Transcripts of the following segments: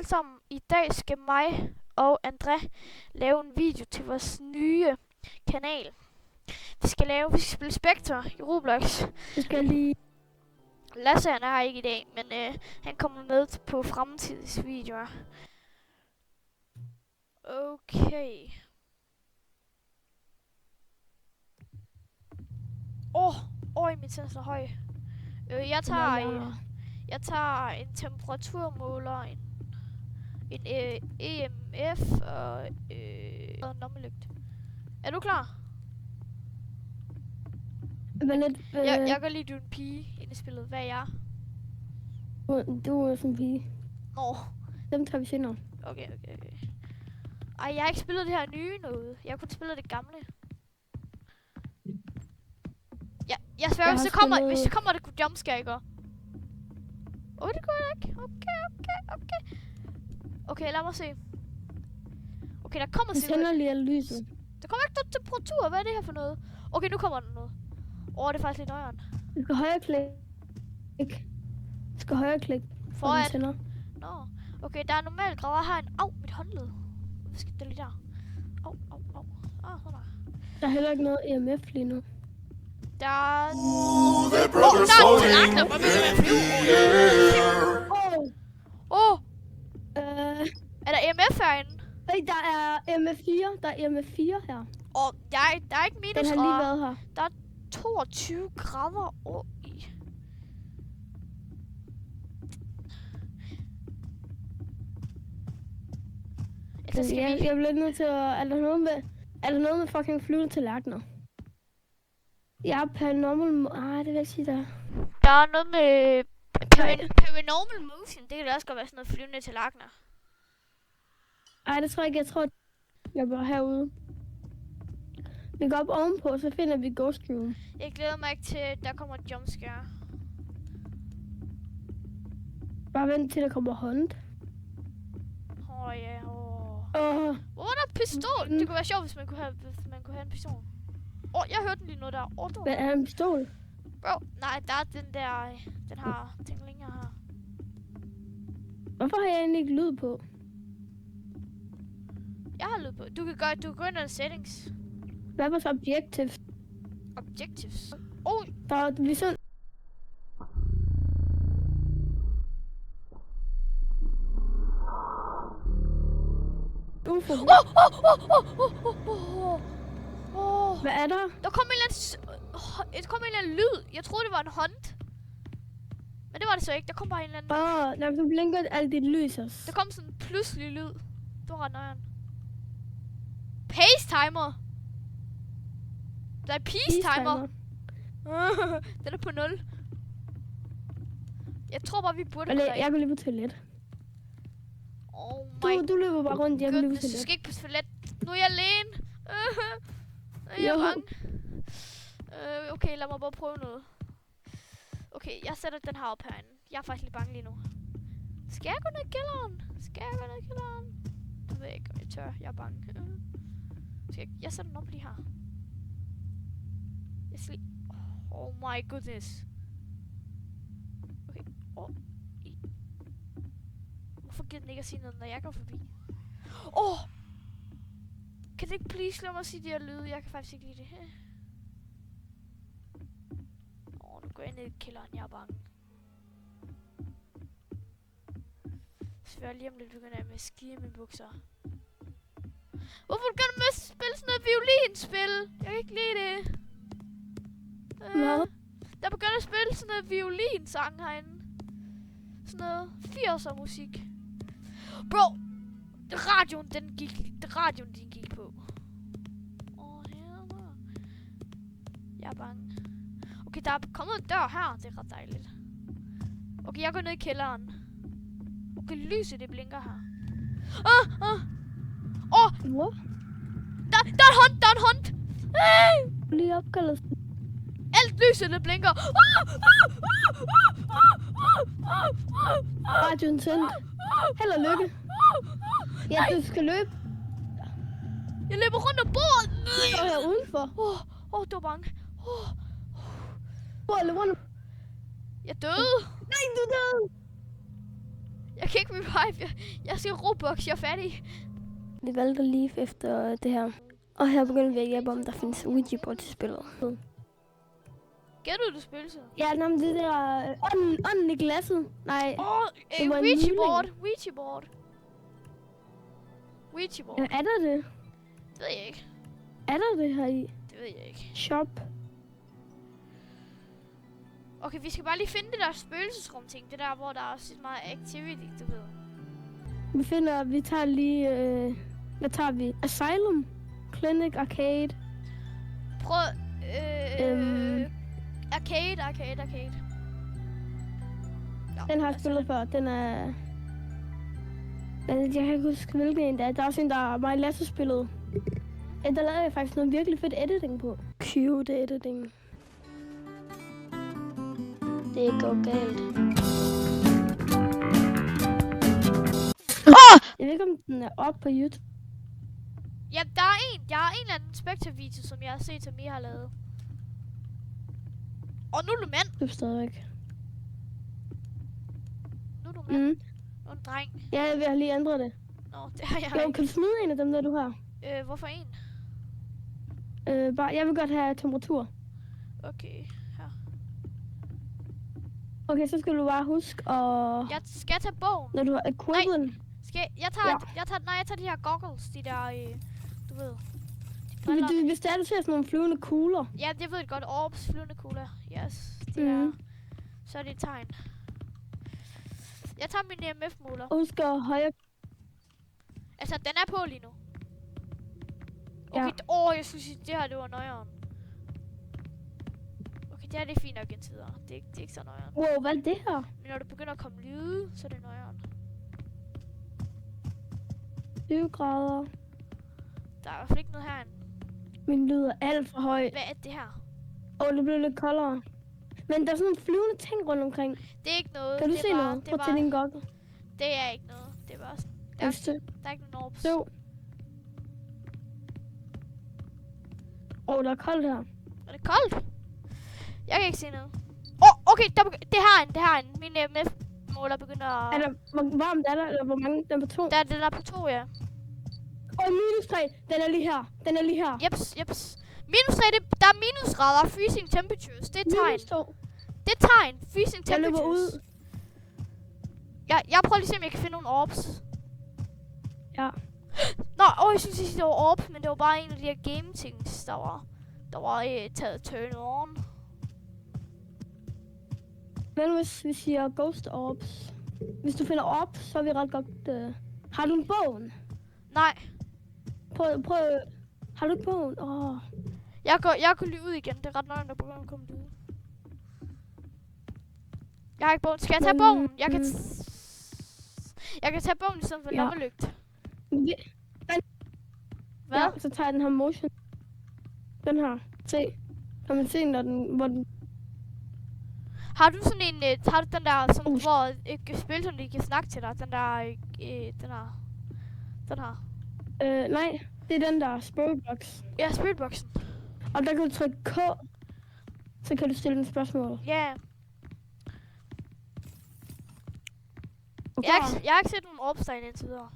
alle sammen. I dag skal mig og André lave en video til vores nye kanal. Vi skal spille Spectre i Roblox. Vi skal lige... Lasse han er her ikke i dag, men han kommer med på fremtidige videoer. Okay. Min tænd er høj. Jeg tager en temperaturmåler, en EMF og en lommelygt. Er du klar? Jeg kan lige du en pige inde i spillet. Hvad er jeg? Du er sådan en pige. Nå. Dem tager vi senere. Okay. Ej, jeg har ikke spillet det her nye noget. Jeg har kun spillet det gamle. Ja, jeg sværger, hvis det kommer, det kunne jumpscare, ikke? Det kunne jeg ikke. Okay. Okay, lad mig se. Okay, der kommer sikkert... tænder lige af lyset. Der kommer ikke noget temperatur. Hvad er det her for noget? Okay, nu kommer der noget. Det er faktisk lidt nøjeren. Du skal højreklik. Foran. Nå. Okay, der er normalt grader her. Mit håndled. Hvad skal det lige der? Au. Sådan der. Der er heller ikke noget EMF lige nu. Der er... der er tallerkener, hvor vil man flyve? Er der EMF herinde? Nej, der er EMF4. Der er EMF4 her. Der er ikke minusgrader. Den har lige været her. Der er 22 grader i. Jeg bliver nødt til at... Er der noget med fucking flyvende tallerkener? Ja, paranormal... det vil jeg sige der. Der er noget med... Paranormal motion. Det kan da også godt være sådan noget flyvende tallerkener. Ej, det tror jeg ikke. Jeg tror, jeg bliver herude. Vi går op ovenpå, så finder vi Ghost Room. Jeg glæder mig ikke til, der kommer et jumpscare. Bare vent til, der kommer hunt. Hvor var der pistol? Det kunne være sjovt, hvis man kunne have en pistol. Jeg hørte den lige noget der. Hvad er en pistol? Bro, nej, der er den har tinglinger her. Hvorfor har jeg egentlig ikke lyd på? Jeg har lyd på. Du kan gå ind under settings. Hvad var så objectives? Objectives? Der er vi så... Hvad er der? Der kom en eller anden lyd. Jeg troede, det var en hunt. Men det var det så ikke. Der kom bare en eller anden... så blinker alt dit lys også. Der kom sådan en pludselig lyd. Det var ret nøjeren. Pace timer. Der er peace timer. Den er på 0. Jeg tror bare, vi burde... Jeg går lige på toilet. Du løber bare rundt, jeg går lige på toilet. Du skal ikke på toilet. Nu er jeg alene. Jeg er bange. Okay, lad mig bare prøve noget. Okay, jeg sætter den her op herinde. Jeg er faktisk lidt bange lige nu. Skal jeg gå ned i kælderen? Jeg ved ikke, om jeg tør. Jeg er bange. Jeg sætter den op lige her. Oh my goodness. Okay. Hvorfor giver den ikke at sige noget, når jeg går forbi? Kan det ikke please lade mig sige de her lyde? Jeg kan faktisk ikke lide det. Nu går jeg ned i kælderen. Jeg er bange. Svær lige om lidt begynder jeg med at skide mine bukser. Hvorfor begynder du med at spille sådan noget violinspil? Jeg kan ikke lide det. Der begynder at spille sådan noget violinsang herinde. Sådan noget 80'er musik. Bro! Radioen gik på. Helvede. Jeg er bange. Okay, der er kommet en dør her. Det er ret dejligt. Okay, jeg går ned i kælderen. Okay, lyset det blinker her. Der er en hunt! Hey! Lige opkaldet. Alt lyset det blinker. Radioen tændt. Held og lykke. Ja, du skal løbe. Jeg løber rundt om bordet. Jeg står her udenfor. Det var bange. Jeg døde. Nej, du døde. Jeg kan ikke revive. Jeg skal Robux, jeg er færdig. Vi valgte lige efter det her. Og her begynder vi at hjælpe om, der findes Ouija board til spillet. Gætter du spøgelse? Ja, nå, men det der ånden i glasset. Nej. det var en Ouija juling. board. Ouija board. Ouija board. Ja, er der det? Det ved jeg ikke. Er der det her i? Det ved jeg ikke. Shop. Okay, vi skal bare lige finde det der spøgelsesrum ting. Det der, hvor der er også meget activity, du ved. Vi tager lige, hvad tager vi? Asylum, Clinic, Arcade. Prøv, Arcade. Nå, Den har jeg spillet før, den er... Jeg kan ikke huske, hvilken en det er. Der er også en, der er meget Lasse spillet. Der lavede jeg faktisk noget virkelig fedt editing på. Cute editing. Det går galt. Jeg ved ikke, om den er oppe på YouTube. Ja, der er en eller anden Spectre-video, som jeg har set, som I har lavet. Og nu er du mand. Det er stadigvæk. Nu er du mand. Nu er du dreng. Ja, jeg vil lige ændre det. Nå, det har jeg Jo, ikke. kan du smide en af dem, der du har? Hvorfor en? Jeg vil godt have temperatur. Okay, her. Okay, så skal du bare huske at... Jeg skal tage bogen. Når du har equivalent... Jeg tager de her goggles, de der, du ved. Hvis det er, du ser sådan nogle flyvende kugler. Ja, det ved jeg godt. Orbs, flyvende kugler. Yes, de der. Så er det et tegn. Jeg tager min EMF-måler. Husk at højre... Altså, den er på lige nu. Okay, Ja. jeg synes, det her, det var nøjeren. Okay, det her, det er fint nok indtil videre. Det er ikke så nøjeren. Wow, hvad er det her? Men når du begynder at komme lyde, så er det nøjeren. 20 grader. Der er i hvert fald ikke noget herinde. Min lyd er alt for høj. Hvad er det her? Det blev lidt koldere. Men der er sådan nogle flyvende ting rundt omkring. Det er ikke noget. Kan du det se bare, noget? Det er Prøv at tage bare, din goggle. det er ikke noget. Det er bare sådan. Der er ikke nogen orbs. Så. Der er koldt her. Er det koldt? Jeg kan ikke se noget. Okay, det har en. Min EMF-måler begynder at... Er der, hvor varmt er der, eller hvor mange? Den er på 2? Den er på 2, ja. Minus 3. Den er lige her. Jeps. Minus 3, der er minusgrader. Freezing temperatures. Det er tegn. Minus 2. Det er tegn. Freezing Jeg løber temperatures. ud. Jeg prøver lige at se, om jeg kan finde nogle orbs. Ja. Nå, jeg synes ikke, det var orbs, men det var bare en af de her game things, der var taget turn on. Men hvis vi siger ghost orbs. Hvis du finder orbs, så er vi ret godt... Har du en bogen? Nej. Prøv. Har du ikke bogen? Jeg går lige ud igen. Det er ret nøjende, der begynder at komme ud. Jeg har ikke bogen. Skal jeg tage bogen? Jeg kan tage bogen i stedet for lommelygt. Hvad? Ja, så tager jeg den her motion. Den her. Se. Kan man se, hvor den... Har du sådan en, har du den der, sådan, hvor spillet, de kan snakke til dig? Den der, den her. Nej, det er den der Spirit Box. Ja, Spiritboxen. Og der kan du trykke K, så kan du stille en spørgsmål. Ja. Okay. Jeg har ikke set nogen orbs derinde indtil videre.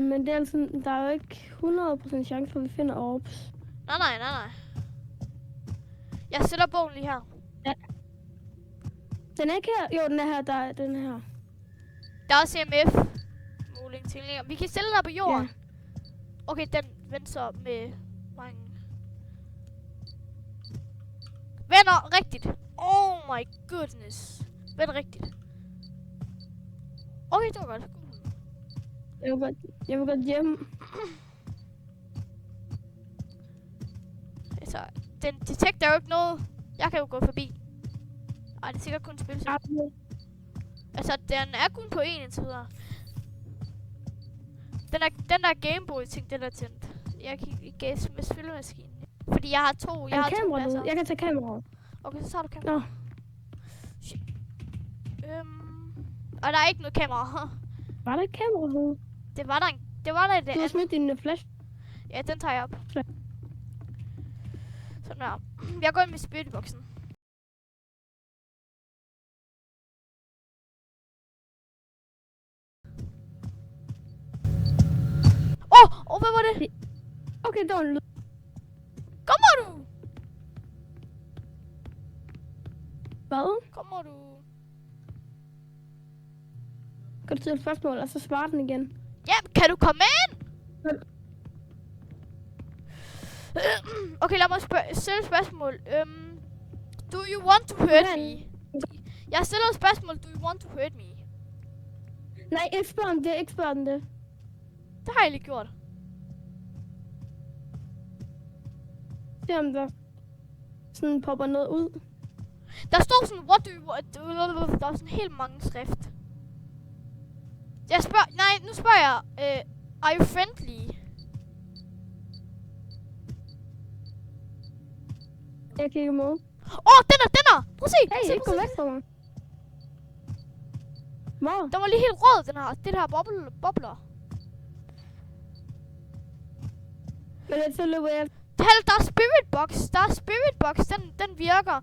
Men det er altså, der er jo ikke 100% chance for, at vi finder orbs. Nej. Jeg sætter bogen lige her. Ja. Den er ikke her? Jo, den er her. Der er den her. Der er også EMF-måling til. Vi kan stille den på jorden. Ja. Okay, den vender så med mange. Vender rigtigt. Oh my goodness. Vender rigtigt. Okay, det var godt. Jeg vil godt hjem. Altså, den detekter jo ikke noget. Jeg kan jo gå forbi. Ej, det er sikkert kun et spil. Altså, den er kun på en indtil videre. Den der Gameboy-ting, den er tændt. Jeg kan ikke med spillemaskinen. Fordi jeg har to. Jeg har to pladser. Jeg kan tage kameraet. Okay, så tager du kamera. Nå. Og der er ikke noget kamera. Var der et kamera? Det var der i det Du har smidt din flash. Ja, den tager jeg op. Sådan der. Jeg går ind med spiritboxen. hvad var det? Okay, det var en lyd. Kommer du? Hvad? Kommer du? Kan du stille et spørgsmål, og så svare den igen? Ja, kan du komme ind? Okay, lad mig stille et spørgsmål. Do you want to hurt me? Jeg stiller et spørgsmål. Do you want to hurt me? Nej, ikke spørg om det, ikke spørg om det. Det har jeg lige gjort. Se om der sådan popper noget ud. Der stod sådan, what do you want? Der var sådan helt mange skrift. Jeg spørger, nej, nu spørger jeg, are you friendly? Jeg kigger mod. Den er! Prøv at se! Hey, ikke gå væk fra mig. Hvor? Den var lige helt rød, den her. Det der bobler. Men det er så løber jeg. Der er spirit box. Den virker.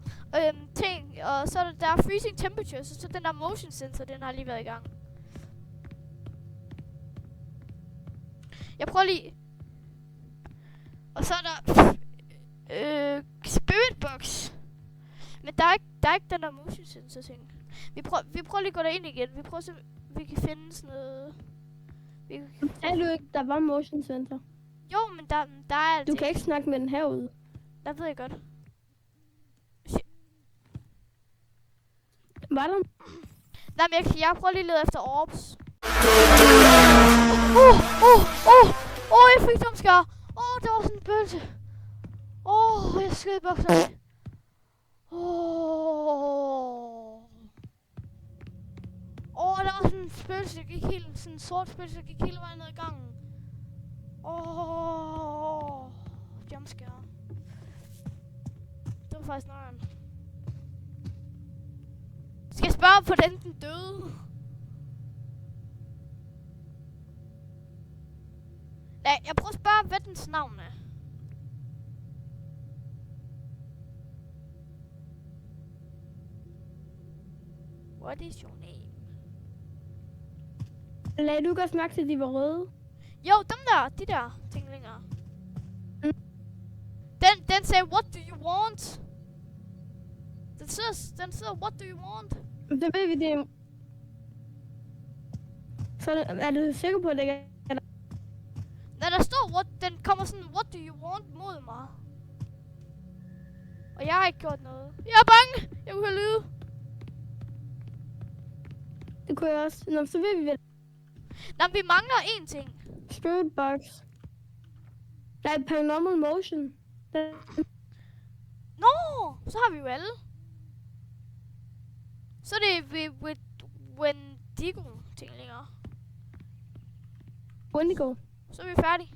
Og så er der er freezing temperature, så den der motion sensor, den har lige været i gang. Jeg prøver lige. Og så er der spirit box. Men der er ikke den der motion sensor ting. Vi prøver lige at gå derind igen. Vi prøver at se, vi kan finde sådan noget. Er du ikke, der var motion center? Jo, men der er Du kan ikke snakke med den herude. Der ved jeg godt. Var der? Nej, men jeg prøver lige at lede efter orbs. Jeg fik jumpscare. Der var sådan en bølse. Jeg skød i bukserne. Der var sådan en spøgelse, der gik helt, sådan en sort spøgelse, der gik hele vejen ned ad gangen. Jumpscare. Det var faktisk nøjeren. Skal jeg spørge, hvordan den døde? Nej, jeg prøver at spørge, hvad dens navn er. What is your name? Lagde du godt mærke til, at de var røde? Jo, de der tinglinger. Den sagde, what do you want? Den sidder, what do you want? Så ved vi det. Så er du sikker på, at det ikke er der? Når der står, den kommer sådan, what do you want mod mig. Og jeg har ikke gjort noget. Jeg er bange! Jeg kunne høre lyde. Det kunne jeg også. Nå, så ved vi vel. Nå, vi mangler én ting. Spirit box. Der er paranormal motion. Nå, så har vi jo alle. Så er det Wendigo tinglinger. Wendigo. Så er vi færdige.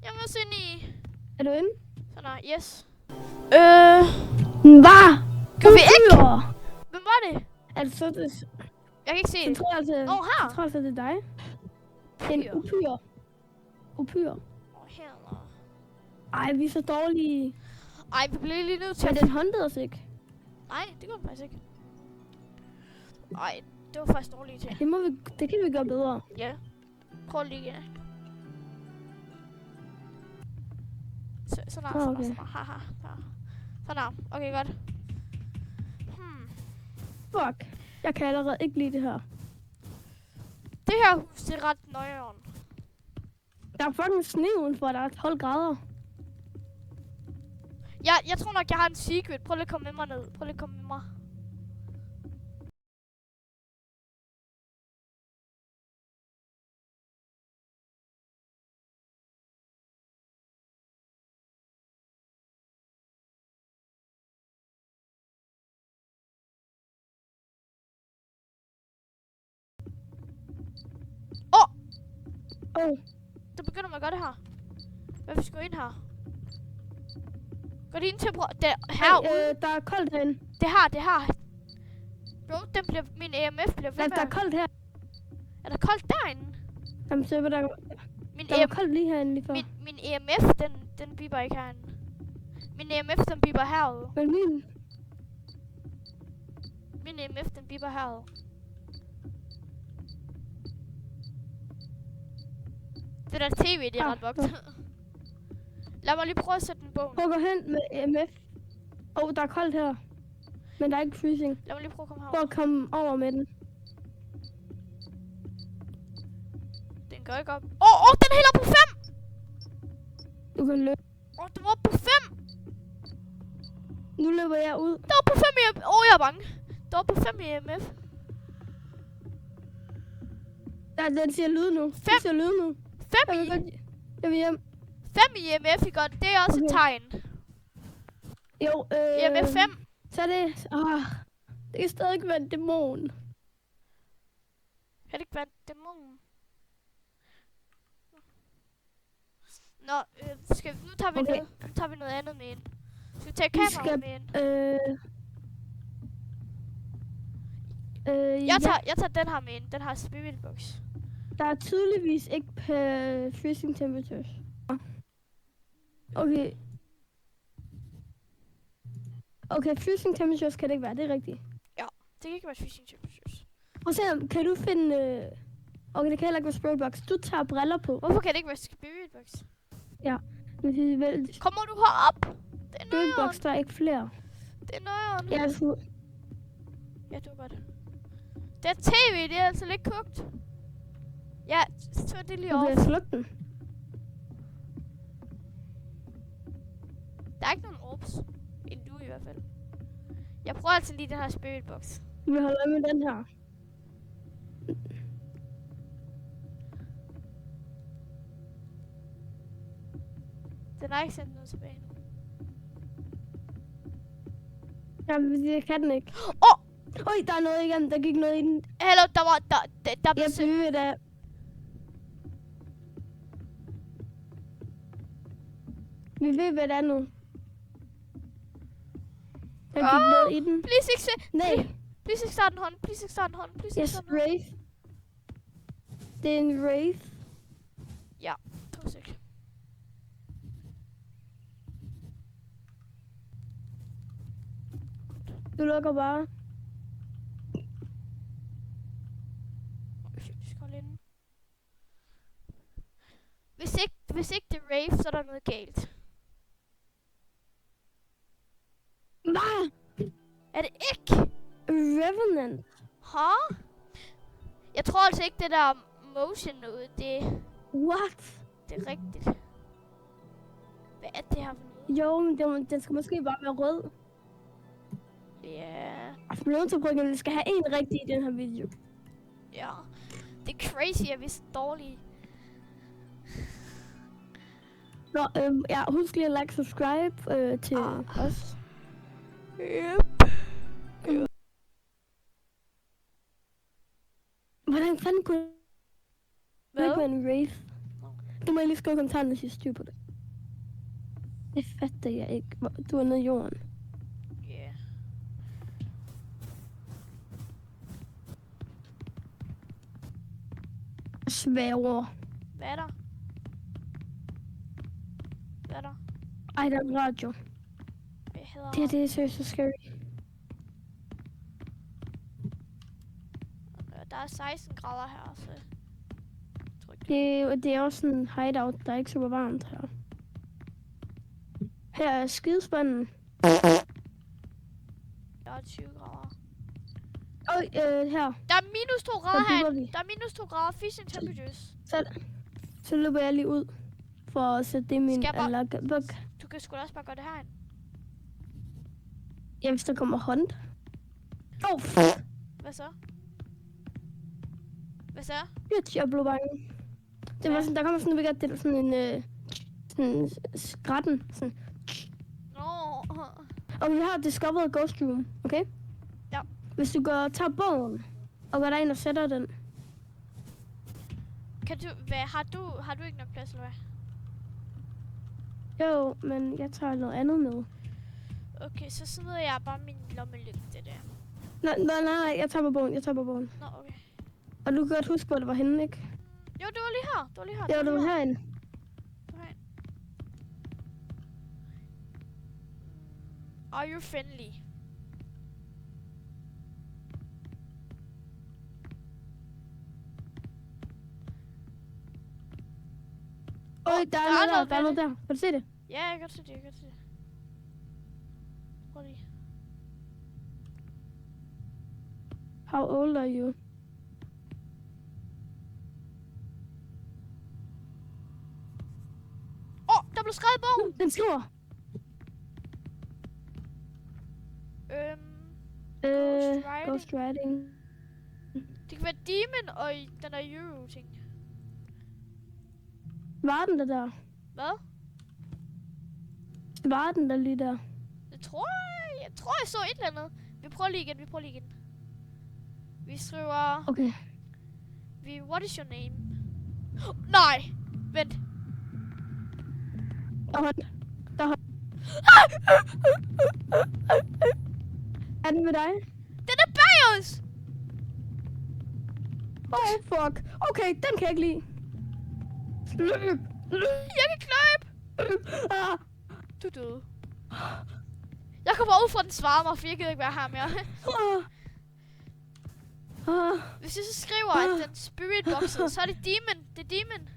Jeg må også ind i... Er du inde? Sådan her, yes. Hvad? Kan vi ikke? Hvem var det? Altså, det... Jeg kan ikke se Jeg det. tror altså... her. Jeg tror altså, det er dig. Det er en upyr. Upyr. Her. Ej, vi er så dårlige. Ej, vi bliver lige nødt til Men den håndtede os ikke. Nej, det gør den faktisk ikke. Ej, det var faktisk dårligt til. Det kan vi gøre bedre. Ja. Prøv lige igen. Sådan der, Okay. Haha. Sådan der. Okay, godt. Fuck. Jeg kan allerede ikke lide det her. Det her hus, det er ret nøjeren. Der er fucking sne udenfor, der er 12 grader. Jeg tror nok, jeg har en secret. Prøv lige at komme med mig ned. Prøv lige at komme med mig. Det begynder med at gøre det her. Hvad hvis vi går ind her? Går det ind til herude? Der er koldt herinde. Det her. Bro, min EMF bliver ved med. Der er koldt her. Er der koldt derinde? Jamen, så der var koldt lige herinde lige før. Min EMF, den biber ikke herinde. Min EMF, den biber herude. Men Min EMF, den biber herude. Det der tv, det er ret vokset. Lad mig lige prøve at sætte den bogen. Prøv at gå hen med EMF. Der er koldt her. Men der er ikke freezing. Lad mig lige prøve at komme Prøv herover. at komme over med den. Den går ikke op. Den er helt op på 5! Du kan løbe. Den var op på 5! Nu løber jeg ud. Der var på 5 EMF. Jeg er bange. Der var på 5 EMF. Ja, den siger lyd nu. 5. Den siger lyd nu. 5 Jeg vil hjem. 5 EMF, ikke godt? Det er også et tegn. Jo, EMF 5. Så er det... det kan stadig ikke være en dæmon. Kan det ikke være en dæmon? Nå, nu tager vi, Okay. tager vi noget andet med ind. Skal vi tage kameraet med ind? Jeg tager den her med ind. Den har spirit box. Der er tydeligvis ikke freezing temperatures. Okay. Okay, freezing temperatures kan det ikke være, det er rigtigt. Ja, det kan ikke være freezing temperatures. Prøv at se, kan du finde... Okay, det kan heller ikke være spirit box. Du tager briller på. Hvorfor kan det ikke være spirit box? Ja. Men det er vel... Kommer du herop? Det er Spirit nøjeren. box, der er ikke flere. Det er nøjeren. Ja, altså... Ja, det var godt. Det er tv, det er altså lidt kogt. Ja, så det lige Du over. kan slukke den. Der er ikke nogen orbs. Endnu i hvert fald. Jeg prøver altså lige den her spirit box. Vi holder øje med den her. Den har ikke sendt noget tilbage nu. Jamen, det kan den ikke. Oj, der er noget igen. Der gik noget i den. Hallo, der blev Jeg sendt. bliver ved der. Vi ved, hvad det er nu. Der gik noget i den. Please ikke se. Nej. Please ikke start en hånd. Please ikke start en hånd. Please ikke Yes, start en hånd. Wraith. Det er en Wraith. Ja, 2 sek. Du lukker bare. Skål ind. Hvis ikke det er rave, så er der noget galt. Hvad? Er det ikke? Revenant. Huh? Jeg tror altså ikke det der motion noget, What? det er rigtigt. Hvad er det her for noget? Jo, men den skal måske bare være rød. Ja. Altså, man er nødt til at prøve, at vi skal have en rigtig i den her video. Ja. Det er crazy, at vi er så dårlige. Nå, ja, husk lige at like, subscribe til os. Yep. Hvordan fanden kunne det ikke Hvad? være en Wraith? Du må lige skrive i kommentarerne, hvis I styr på det. Det fatter jeg ikke. Du er nede i jorden. Ja. Svæver. Hvad er der? Hvad er der? Ej, der er en radio. Jeg hader Det er seriøst så scary. Der er 16 grader her, så... Jeg tror ikke, Det er også sådan en hideout, der er ikke super varmt her. Her er skidespanden. der er 20 grader. Her. Der er minus 2 grader Der bygger herinde. vi. Der er minus 2 grader. Freezing temperatures. Så løber jeg lige ud for at sætte det i min Skal jeg bare- alarmbok. Du kan sgu da også bare gøre det herinde. Ja, hvis der kommer hånd. Hvad så? Hvad så? Jeg blev bange. Det var sådan, der kommer sådan, det var sådan en sådan skratten. Sådan. Nå. Og vi har discovered ghost room, okay? Ja. Hvis du tager bogen og går derind og sætter den. Kan du... Har du ikke nok plads, eller hvad? Jo, men jeg tager noget andet med. Okay, så smider jeg bare min lommelygte der. Nej, jeg tager på bogen, Nå, okay. Og du kan godt huske, hvor det var henne, ikke? Jo, det var lige her. Det var lige her. Ja, det var herinde. Okay. Are you friendly? Der er noget der. Kan du se det? Ja, jeg kan godt se det, Prøv lige. How old are you? Der blev skrevet i bogen. Den skriver. Ghost Riding. Det kan være Demon og den der Euro-ting. Var den der? Hvad? Var den der lige der? Jeg tror, jeg så et eller andet. Vi prøver lige igen. Vi skriver... Okay. What is your name? Nej! Vent. Der Er den med dig? Den er bag os! Oh, fuck. Okay, den kan jeg ikke lide. Løb. Jeg kan ikke løbe! Ah. Du døde. Jeg kommer ud fra den svarede mig, for jeg gider ikke være her mere. Hvis jeg så skriver, at den spirit boxet, så er det Demon. Det er Demon.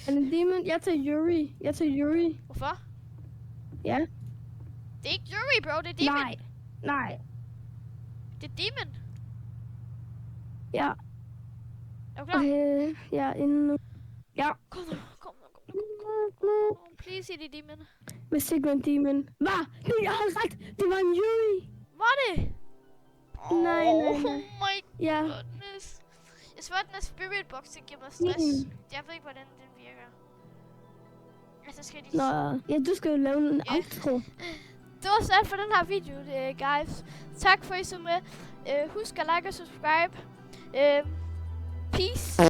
Er det Demon? Jeg tager Yuri. Hvorfor? Ja. Det er ikke Yuri, bro. Det er Demon. Nej. Det er Demon. Ja. Er du klar? Okay, jeg er inde nu. Ja. Kom nu. Please sig det Demon. Hvis ikke var en Demon. Hvad? Jeg havde ret. Det var en Yuri. Var det? Nej. Oh my Ja. goodness. Jeg svarer, den her spirit box, det giver mig stress. Jeg ved ikke, hvordan den virker. Altså, skal de... Nå, ja, du skal jo lave en outro. Det var så alt for den her video, guys. Tak for, at I så med. Husk at like og subscribe. Peace.